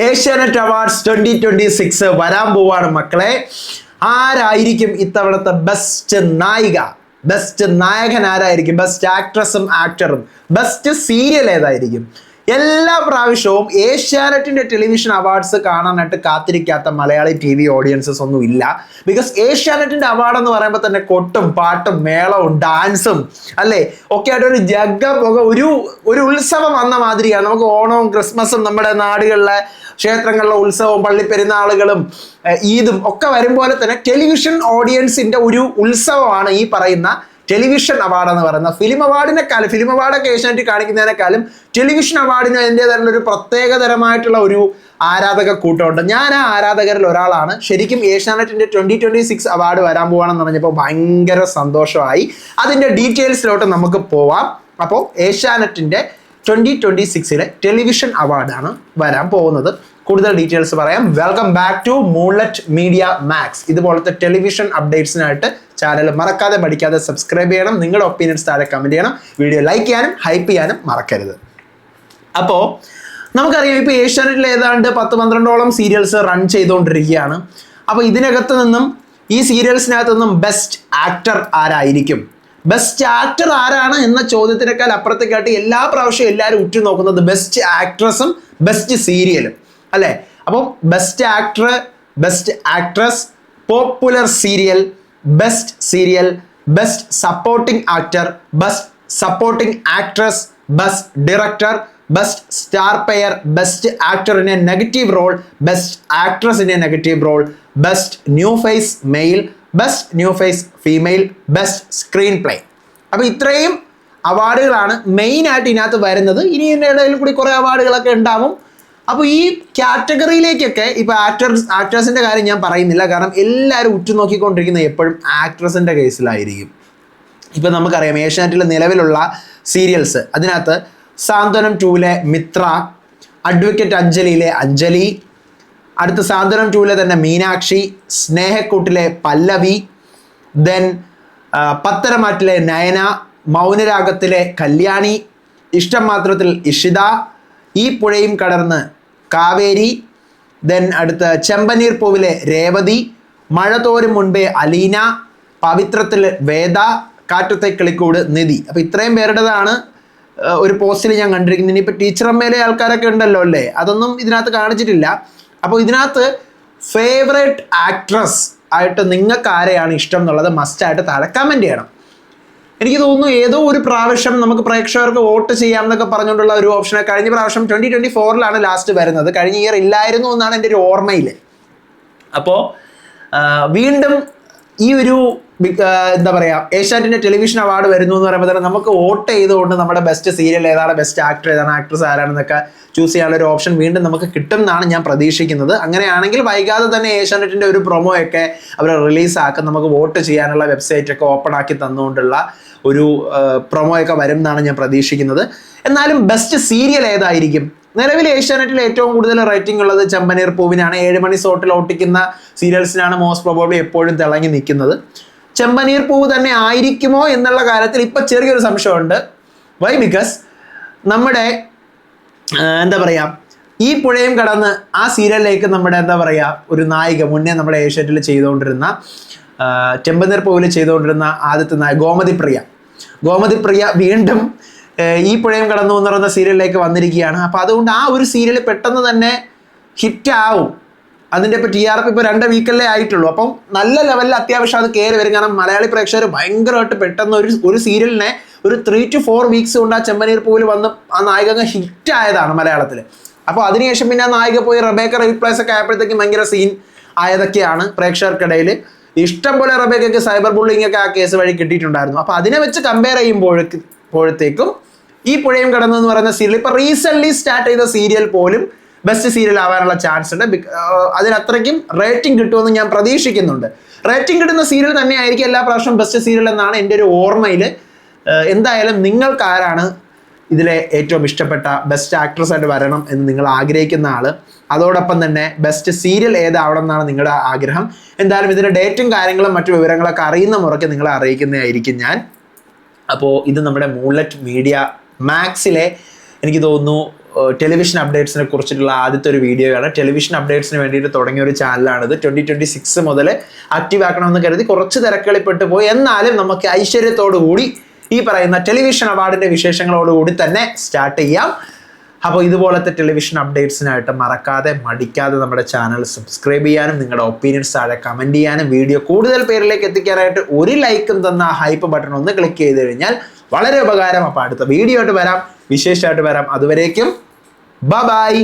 Asianet awards 2026 വരാൻ പോവാണ് മക്കളെ. ആരായിരിക്കും ഇത്തവണത്തെ ബെസ്റ്റ് നായിക, ബെസ്റ്റ് നായകൻ ആരായിരിക്കും, ബെസ്റ്റ് ആക്ട്രസും ആക്ടറും, ബെസ്റ്റ് സീരിയൽ ഏതായിരിക്കും? എല്ലാ പ്രാവശ്യവും ഏഷ്യാനെറ്റിന്റെ ടെലിവിഷൻ അവാർഡ്സ് കാണാനായിട്ട് കാത്തിരിക്കാത്ത മലയാളി TV ഓഡിയൻസസ് ഒന്നും ഇല്ല. ബിക്കോസ് ഏഷ്യാനെറ്റിന്റെ അവാർഡ് എന്ന് പറയുമ്പോൾ തന്നെ കൊട്ടും പാട്ടും മേളവും ഡാൻസും അല്ലേ ഒക്കെ ആയിട്ട് ഒരു ഒരു ഉത്സവം വന്ന മാതിരിയാണ്. നമുക്ക് ഓണവും ക്രിസ്മസും നമ്മുടെ നാടുകളിലെ ക്ഷേത്രങ്ങളിലെ ഉത്സവവും പള്ളിപ്പെരുന്നാളുകളും ഈദും ഒക്കെ വരും പോലെ തന്നെ ടെലിവിഷൻ ഓഡിയൻസിന്റെ ഒരു ഉത്സവമാണ് ഈ പറയുന്ന ടെലിവിഷൻ അവാർഡ് എന്ന് പറയുന്നത്. ഫിലിം അവാർഡൊക്കെ ഏഷ്യാനെറ്റ് കാണിക്കുന്നതിനേക്കാളും ടെലിവിഷൻ അവാർഡിന് അതിൻ്റെതായിട്ടുള്ള ഒരു പ്രത്യേകതരമായിട്ടുള്ള ഒരു ആരാധക കൂട്ടമുണ്ട്. ഞാൻ ആ ആരാധകരിൽ ഒരാളാണ്. ശരിക്കും ഏഷ്യാനെറ്റിന്റെ 2026 അവാർഡ് വരാൻ പോവാണെന്ന് പറഞ്ഞപ്പോൾ ഭയങ്കര സന്തോഷമായി. അതിന്റെ ഡീറ്റെയിൽസിലോട്ട് നമുക്ക് പോവാം. അപ്പോൾ ഏഷ്യാനെറ്റിന്റെ 2026 ടെലിവിഷൻ അവാർഡാണ് വരാൻ പോകുന്നത്. കൂടുതൽ ഡീറ്റെയിൽസ് പറയാം. Welcome back to Moonlight Media Max. ഇതുപോലത്തെ ടെലിവിഷൻ അപ്ഡേറ്റ്സിനായിട്ട് ചാനൽ മറക്കാതെ പഠിക്കാതെ സബ്സ്ക്രൈബ് ചെയ്യണം. നിങ്ങളുടെ ഒപ്പീനിയൻസ് താഴെ കമന്റ് ചെയ്യണം. വീഡിയോ ലൈക്ക് ചെയ്യാനും ഹൈപ്പ് ചെയ്യാനും മറക്കരുത്. അപ്പോൾ നമുക്കറിയാം, ഇപ്പോൾ ഏഷ്യാനെറ്റിൽ ഏതാണ്ട് 10-12ഓളം സീരിയൽസ് റൺ ചെയ്തുകൊണ്ടിരിക്കുകയാണ്. അപ്പോൾ ഇതിനകത്ത് നിന്നും ഈ സീരിയൽസിനകത്ത് നിന്നും ബെസ്റ്റ് ആക്ടർ ആരായിരിക്കും, ബെസ്റ്റ് ആക്ടർ ആരാണ് എന്ന ചോദ്യത്തിനേക്കാൾ അപ്പുറത്തേക്കായിട്ട് എല്ലാ പ്രാവശ്യവും എല്ലാവരും ഉറ്റുനോക്കുന്നത് ബെസ്റ്റ് ആക്ട്രസും ബെസ്റ്റ് സീരിയലും അല്ലേ. അപ്പം best actor, best actress, popular serial, best serial, best supporting actor, best supporting actress, best director, best star pair, best actor in a negative role, best actress in a negative role, best new face male, best new face female, best screen play. അപ്പോൾ ഇത്രയും അവാർഡുകളാണ് മെയിനായിട്ട് ഇതിനകത്ത് വരുന്നത്. ഇനി ഇതിൻ്റെ ഇടയിൽ കൂടി കുറേ അവാർഡുകളൊക്കെ ഉണ്ടാവും. അപ്പോൾ ഈ കാറ്റഗറിയിലേക്കൊക്കെ ഇപ്പോൾ ആക്ടേഴ്സിൻ്റെ കാര്യം ഞാൻ പറയുന്നില്ല, കാരണം എല്ലാവരും ഉറ്റുനോക്കിക്കൊണ്ടിരിക്കുന്നത് എപ്പോഴും ആക്ട്രസിൻ്റെ കേസിലായിരിക്കും. ഇപ്പം നമുക്കറിയാം ഏഷ്യാനെറ്റിൽ നിലവിലുള്ള സീരിയൽസ്, അതിനകത്ത് സാന്ത്വനം 2-ലെ മിത്ര, അഡ്വക്കേറ്റ് അഞ്ജലിയിലെ അഞ്ജലി, അടുത്ത സാന്ത്വനം 2-ലെ തന്നെ മീനാക്ഷി, സ്നേഹക്കൂട്ടിലെ പല്ലവി, ദെൻ പത്തരമാറ്റിലെ നയന, മൗനരാഗത്തിലെ കല്യാണി, ഇഷ്ടം മാത്രത്തിൽ ഇഷിത, ഈ പുഴയും കടർന്ന് കാവേരി, ദെൻ അടുത്ത ചെമ്പനീർ പൂവിലെ രേവതി, മഴ തോരും മുൻപേ അലീന, പവിത്രത്തിൽ വേദ, കാറ്റത്തെ കിളിക്കൂട് നിധി. അപ്പോൾ ഇത്രയും പേരുടേതാണ് ഒരു പോസ്റ്റിൽ ഞാൻ കണ്ടിരിക്കുന്നത്. ഇനിയിപ്പോൾ ടീച്ചറമ്മയിലെ ആൾക്കാരൊക്കെ ഉണ്ടല്ലോ അല്ലേ, അതൊന്നും ഇതിനകത്ത് കാണിച്ചിട്ടില്ല. അപ്പോൾ ഇതിനകത്ത് ഫേവറേറ്റ് ആക്ട്രസ് ആയിട്ട് നിങ്ങൾക്ക് ആരെയാണ് ഇഷ്ടം എന്നുള്ളത് മസ്റ്റായിട്ട് താഴെ കമൻറ്റ് ചെയ്യണം. എനിക്ക് തോന്നുന്നു ഏതോ ഒരു പ്രാവശ്യം നമുക്ക് പ്രേക്ഷകർക്ക് വോട്ട് ചെയ്യാമെന്നൊക്കെ പറഞ്ഞുകൊണ്ടുള്ള ഒരു ഓപ്ഷൻ കഴിഞ്ഞ പ്രാവശ്യം 2024 ലാസ്റ്റ് വരുന്നത്. കഴിഞ്ഞ ഇയർ ഇല്ലായിരുന്നു എന്നാണ് എൻ്റെ ഒരു ഓർമ്മയിൽ. അപ്പോൾ വീണ്ടും ഈ ഒരു എന്താ പറയുക, ഏഷ്യാനെറ്റിൻ്റെ ടെലിവിഷൻ അവാർഡ് വരുന്നു എന്ന് പറയുമ്പോൾ തന്നെ നമുക്ക് വോട്ട് ചെയ്തുകൊണ്ട് നമ്മുടെ ബെസ്റ്റ് സീരിയൽ ഏതാണ്, ബെസ്റ്റ് ആക്ടർ ഏതാണ്, ആക്ട്രസ് ആരാണെന്നൊക്കെ ചൂസ് ചെയ്യാനുള്ള ഒരു ഓപ്ഷൻ വീണ്ടും നമുക്ക് കിട്ടും എന്നാണ് ഞാൻ പ്രതീക്ഷിക്കുന്നത്. അങ്ങനെയാണെങ്കിൽ വൈകാതെ തന്നെ ഏഷ്യാനെറ്റിൻ്റെ ഒരു പ്രൊമോയൊക്കെ അവർ റിലീസാക്കും, നമുക്ക് വോട്ട് ചെയ്യാനുള്ള വെബ്സൈറ്റൊക്കെ ഓപ്പൺ ആക്കി തന്നുകൊണ്ടുള്ള ഒരു പ്രൊമോയൊക്കെ വരും എന്നാണ് ഞാൻ പ്രതീക്ഷിക്കുന്നത്. എന്നാലും ബെസ്റ്റ് സീരിയൽ ഏതായിരിക്കും? നിലവിൽ ഏഷ്യാനെറ്റിൽ ഏറ്റവും കൂടുതൽ റേറ്റിംഗ് ഉള്ളത് ചെമ്പനീർ പൂവിനാണ്. 7 മണി സോട്ടിൽ ഓട്ടിക്കുന്ന സീരിയൽസിനാണ് മോസ്റ്റ് പ്രോബബ്ലി എപ്പോഴും തിളങ്ങി നിൽക്കുന്നത്. ചെമ്പനീർ പൂവ് തന്നെ ആയിരിക്കുമോ എന്നുള്ള കാര്യത്തിൽ ഇപ്പം ചെറിയൊരു സംശയമുണ്ട്. വൈ? ബിക്കോസ് നമ്മുടെ എന്താ പറയുക, ഈ പുഴയും കടന്ന് ആ സീരിയലിലേക്ക് നമ്മുടെ എന്താ പറയുക ഒരു നായിക, മുന്നേ നമ്മുടെ ഏഷ്യാനെറ്റിൽ ചെയ്തുകൊണ്ടിരുന്ന ചെമ്പനീർ പൂവിൽ ചെയ്തുകൊണ്ടിരുന്ന ആദ്യത്തെ നായിക ഗോമതി പ്രിയ വീണ്ടും ഈ പുഴയും കടന്നു എന്ന് പറയുന്ന സീരിയലിലേക്ക് വന്നിരിക്കുകയാണ്. അപ്പോൾ അതുകൊണ്ട് ആ ഒരു സീരിയൽ പെട്ടെന്ന് തന്നെ ഹിറ്റാവും. അതിൻ്റെ ഇപ്പോൾ TRP ഇപ്പോൾ 2 വീക്കല്ലേ ആയിട്ടുള്ളൂ. അപ്പം നല്ല ലെവലിൽ അത്യാവശ്യം അത് കയറി വരും. കാരണം മലയാളി പ്രേക്ഷകർ ഭയങ്കരമായിട്ട് പെട്ടെന്ന് ഒരു സീരിയലിനെ ഒരു 3 to 4 വീക്സ് കൊണ്ട് ആ ചെമ്പനീർ പൂവിൽ വന്ന് ആ നായിക ഹിറ്റായതാണ് മലയാളത്തിൽ. അപ്പോൾ അതിനുശേഷം പിന്നെ ആ നായിക പോയി റബേക്ക റീപ്ലേസ് ഒക്കെ ആയപ്പോഴത്തേക്കും ഭയങ്കര സീൻ ആയതൊക്കെയാണ് പ്രേക്ഷകർക്കിടയിൽ. ഇഷ്ടം പോലെ റബേക്കയ്ക്ക് സൈബർ ബുള്ളിങ് ഒക്കെ ആ കേസ് വഴി കിട്ടിയിട്ടുണ്ടായിരുന്നു. അപ്പോൾ അതിനെ വെച്ച് കമ്പയർ ചെയ്യുമ്പോഴത്തേക്കും ഈ പുഴയും കടന്നു എന്ന് പറയുന്ന സീരിയൽ ഇപ്പോൾ റീസെൻ്റ്ലി സ്റ്റാർട്ട് ചെയ്ത സീരിയൽ പോലും ബെസ്റ്റ് സീരിയൽ ആവാനുള്ള ചാൻസ് ഉണ്ട്. അതിനത്രയ്ക്കും റേറ്റിംഗ് കിട്ടുമെന്ന് ഞാൻ പ്രതീക്ഷിക്കുന്നുണ്ട്. റേറ്റിംഗ് കിട്ടുന്ന സീരിയൽ തന്നെയായിരിക്കും എല്ലാ പ്രാവശ്യവും ബെസ്റ്റ് സീരിയൽ എന്നാണ് എൻ്റെ ഒരു ഓർമ്മയിൽ. എന്തായാലും നിങ്ങൾക്ക് ആരാണ് ഇതിലെ ഏറ്റവും ഇഷ്ടപ്പെട്ട ബെസ്റ്റ് ആക്ട്രസ് ആയിട്ട് വരണം എന്ന് നിങ്ങൾ ആഗ്രഹിക്കുന്ന ആൾ, അതോടൊപ്പം തന്നെ ബെസ്റ്റ് സീരിയൽ ഏതാവണം എന്നാണ് നിങ്ങളുടെ ആഗ്രഹം. എന്തായാലും ഇതിൻ്റെ ഡേറ്റും കാര്യങ്ങളും മറ്റു വിവരങ്ങളൊക്കെ അറിയുന്ന മുറയ്ക്ക് നിങ്ങളെ അറിയിക്കുന്നതായിരിക്കും ഞാൻ. അപ്പോൾ ഇത് നമ്മുടെ മൂൺലൈറ്റ് മീഡിയ മാക്സിലെ എനിക്ക് തോന്നുന്നു ടെലിവിഷൻ അപ്ഡേറ്റ്സിനെ കുറിച്ചിട്ടുള്ള ആദ്യത്തെ ഒരു വീഡിയോ ആണ്. ടെലിവിഷൻ അപ്ഡേറ്റ്സിന് വേണ്ടിയിട്ട് തുടങ്ങിയ ഒരു ചാനലാണിത്. 2026 മുതൽ ആക്റ്റീവ് ആക്കണമെന്ന് കരുതി കുറച്ച് തിരക്കുകളിൽപ്പെട്ട് പോയി. എന്നാലും നമുക്ക് ഐശ്വര്യത്തോടു കൂടി ഈ പറയുന്ന ടെലിവിഷൻ അവാർഡിന്റെ വിശേഷങ്ങളോടുകൂടി തന്നെ സ്റ്റാർട്ട് ചെയ്യാം. അപ്പോൾ ഇതുപോലത്തെ ടെലിവിഷൻ അപ്ഡേറ്റ്സിനായിട്ട് മറക്കാതെ മടിക്കാതെ നമ്മുടെ ചാനൽ സബ്സ്ക്രൈബ് ചെയ്യാനും നിങ്ങളുടെ ഒപ്പീനിയൻസ് താഴെ കമൻറ്റ് ചെയ്യാനും വീഡിയോ കൂടുതൽ പേരിലേക്ക് എത്തിക്കാനായിട്ട് ഒരു ലൈക്കും തന്ന ഹൈപ്പ് ബട്ടൺ ഒന്ന് ക്ലിക്ക് ചെയ്ത് കഴിഞ്ഞാൽ വളരെ ഉപകാരം. അപ്പോൾ അടുത്ത വീഡിയോ ആയിട്ട് വരാം, വിശേഷമായിട്ട് വരാം. അതുവരേക്കും ബൈ.